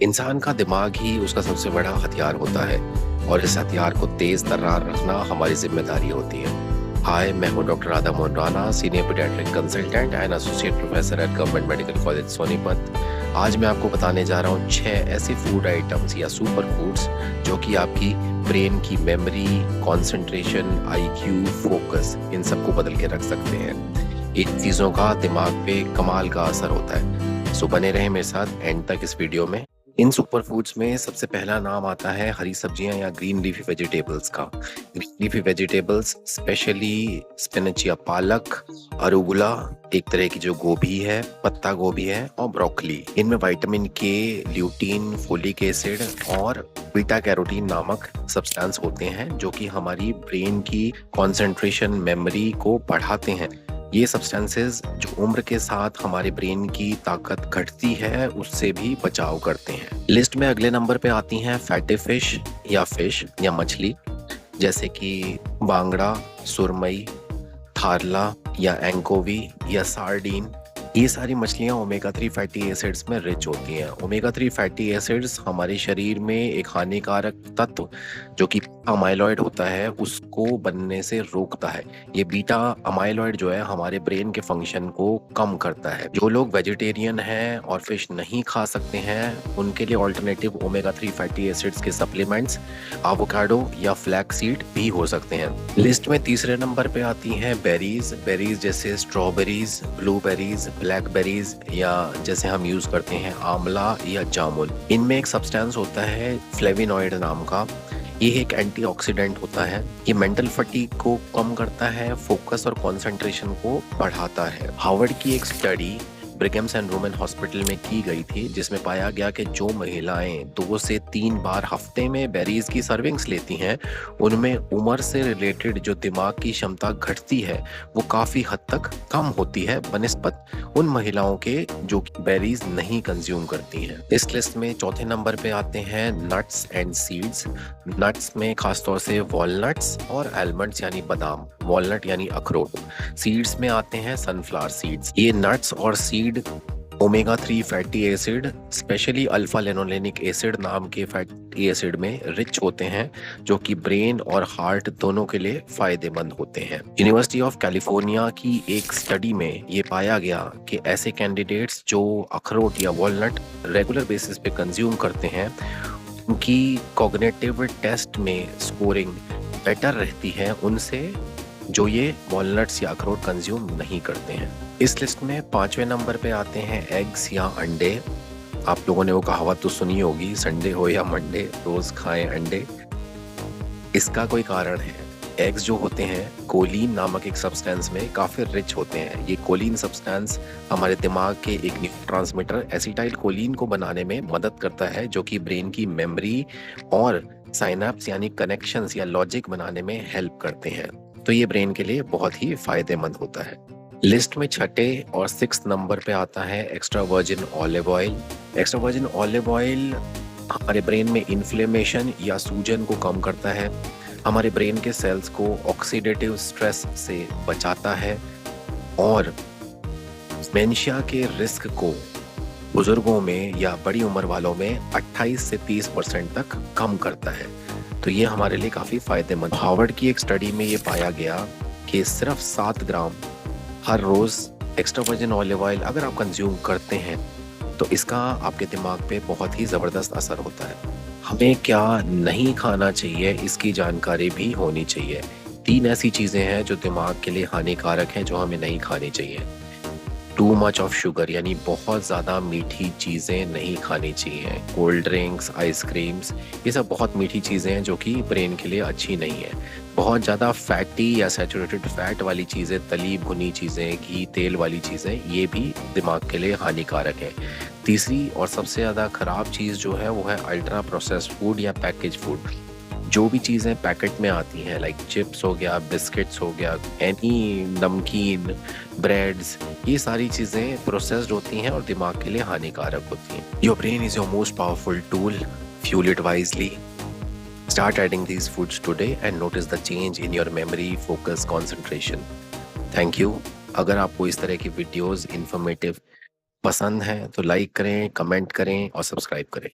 इंसान का दिमाग ही उसका सबसे बड़ा हथियार होता है और इस हथियार को तेज तर्रार रखना हमारी जिम्मेदारी होती है। हाय, मैं हूं doctor Radha Mohan Rana, senior paediatric consultant and associate professor at government medical college Sonipat. आज मैं आपको बताने जा रहा हूँ 6 ऐसे फूड आइटम्स या सुपर फूड्स जो कि आपकी ब्रेन की memory, concentration, IQ, focus in सबको बदल के रख सकते हैं। इन चीज़ों का दिमाग पे कमाल का असर होता है। सो बने रहें मेरे साथ एंड तक इस वीडियो में। इन सुपर फूड्स में सबसे पहला नाम आता है हरी सब्जियां या ग्रीन लीफी वेजिटेबल्स का। Green leafy vegetables specially spinach या पालक, अरुगुला, एक तरह की जो गोभी है, पत्ता गोभी है, और ब्रोकली। इनमें विटामिन के, ल्यूटीन, फोलिक एसिड और बीटा कैरोटीन नामक सब्सटेंस होते हैं जो कि हमारी ब्रेन की कंसंट्रेशन, मेमोरी को बढ़ाते हैं। ये सब्सटेंसेस जो उम्र के साथ हमारे ब्रेन की ताकत घटती है उससे भी बचाव करते हैं। लिस्ट में अगले नंबर पे आती हैं फैटी फिश या मछली, जैसे कि बांगड़ा, सुरमई, थारला या एंकोवी या सार्डीन। ये सारी मछलियां ओमेगा 3 फैटी एसिड्स में रिच होती हैं। ओमेगा 3 फैटी एसिड्स हमारे शरीर में एक हानिकारक तत्व जो कि अमाइलॉइड होता है उसको बनने से रोकता है। ये बीटा अमाइलॉइड जो है हमारे ब्रेन के फंक्शन को कम करता है। जो लोग वेजिटेरियन हैं और फिश नहीं खा सकते हैं उनके लिए ऑल्टरनेटिव ओमेगा 3 फैटी एसिड्स के सप्लीमेंट्स एवोकाडो या फ्लैक्स सीड भी हो सकते हैं। लिस्ट में तीसरे नंबर पे आती हैं बेरीज जैसे स्ट्रॉबेरीज, ब्लूबेरीज, ब्लैकबेरीज या जैसे हम यूज करते हैं आंवला या जामुन। इनमें एक सब्सटेंस होता है फ्लेविनॉइड नाम का। ये एक एंटीऑक्सीडेंट होता है। ये मेंटल फटीग को कम करता है, फोकस और कंसंट्रेशन को बढ़ाता है। हार्वर्ड की एक स्टडी ब्रिगम्स एंड वुमेन हॉस्पिटल में की गई थी जिसमें पाया गया कि जो महिलाएं 2 से 3 बार हफ्ते में बेरीज की सर्विंग्स लेती हैं उनमें उम्र से रिलेटेड जो दिमाग की क्षमता घटती है वो काफी हद तक कम होती है बनिस्बत उन महिलाओं के जो बेरीज नहीं कंज्यूम करती हैं। इस लिस्ट में चौथे नंबर पे आते हैं नट्स एंड सीड्स। नट्स में खासतौर से वॉलनट्स और आलमंड्स यानी बादाम, वॉलनट यानी अखरोट। सीड्स में आते हैं सनफ्लावर सीड्स। ये नट्स और seed omega 3 fatty acid specially alpha linolenic acid नाम के फैटी एसिड में रिच होते हैं जो कि ब्रेन और हार्ट दोनों के लिए फायदेमंद होते हैं। यूनिवर्सिटी ऑफ कैलिफोर्निया की एक स्टडी में ये पाया गया कि ऐसे कैंडिडेट्स जो अखरोट या वॉलनट रेगुलर बेसिस पे कंज्यूम करते हैं उनकी कॉग्निटिव टेस्ट में स्कोरिंग बेटर रहती है उनसे जो ये वॉलनट्स या अखरोट कंज्यूम नहीं करते हैं। इस लिस्ट में 5वें नंबर पे आते हैं एग्स या अंडे। आप लोगों ने वो कहावत तो सुनी होगी, संडे हो या मंडे रोज खाएं अंडे। इसका कोई कारण है। एग्स जो होते हैं कोलिन नामक एक सब्सटेंस में काफी रिच होते हैं। ये कोलिन सब्सटेंस हमारे दिमाग के एक न्यूरोट्रांसमीटर एसिटाइल कोलिन को बनाने में मदद करता है जो कि ब्रेन की मेमोरी और साइनेप्स यानी कनेक्शंस या लॉजिक बनाने में हेल्प करते हैं। तो ये ब्रेन के लिए बहुत ही फायदेमंद होता है। लिस्ट में छठे और 6 नंबर पे आता है extra virgin olive oil. Extra virgin olive oil हमारे ब्रेन में इन्फ्लेमेशन या सूजन को कम करता है, हमारे ब्रेन के सेल्स को ऑक्सीडेटिव स्ट्रेस से बचाता है और डिमेंशिया के रिस्क को बुजुर्गों में या बड़ी उम्र वालों में 28 से 30% तक कम करता है। तो ये हमारे लिए काफी फायदेमंद। हार्वर्ड की एक स्टडी में ये पाया गया कि सिर्फ 7 ग्राम हर रोज एक्स्ट्रा वर्जिन ऑलिव ऑयल अगर आप कंज्यूम करते हैं तो इसका आपके दिमाग पे बहुत ही जबरदस्त असर होता है। हमें क्या नहीं खाना चाहिए इसकी जानकारी भी होनी चाहिए। 3 ऐसी चीजें हैं जो दिमाग के लिए हानिकारक हैं जो हमें नहीं खानी चाहिए। टू मच ऑफ शुगर यानी बहुत ज़्यादा मीठी चीज़ें नहीं खानी चाहिए। कोल्ड ड्रिंक्स, आइसक्रीम्स, ये सब बहुत मीठी चीज़ें हैं जो कि ब्रेन के लिए अच्छी नहीं है। बहुत ज़्यादा फैटी या सैचुरेटेड फैट वाली चीज़ें, तली भुनी चीज़ें, घी तेल वाली चीज़ें, ये भी दिमाग के लिए हानिकारक है। तीसरी और सबसे ज़्यादा ख़राब चीज़ जो है वो है अल्ट्रा प्रोसेस्ड फूड या पैकेज फूड। जो भी चीज़ें पैकेट में आती हैं लाइक चिप्स हो गया, बिस्किट्स हो गया, एनी नमकीन, ब्रेड्स, ये सारी चीज़ें प्रोसेस्ड होती हैं और दिमाग के लिए हानिकारक होती हैं। Your brain is your most powerful tool, fuel it wisely. Start adding these foods today and notice the change in your memory, focus, concentration. Thank you. अगर आपको इस तरह की वीडियोस इन्फॉर्मेटिव पसंद है तो लाइक करें, कमेंट करें और सब्सक्राइब करें।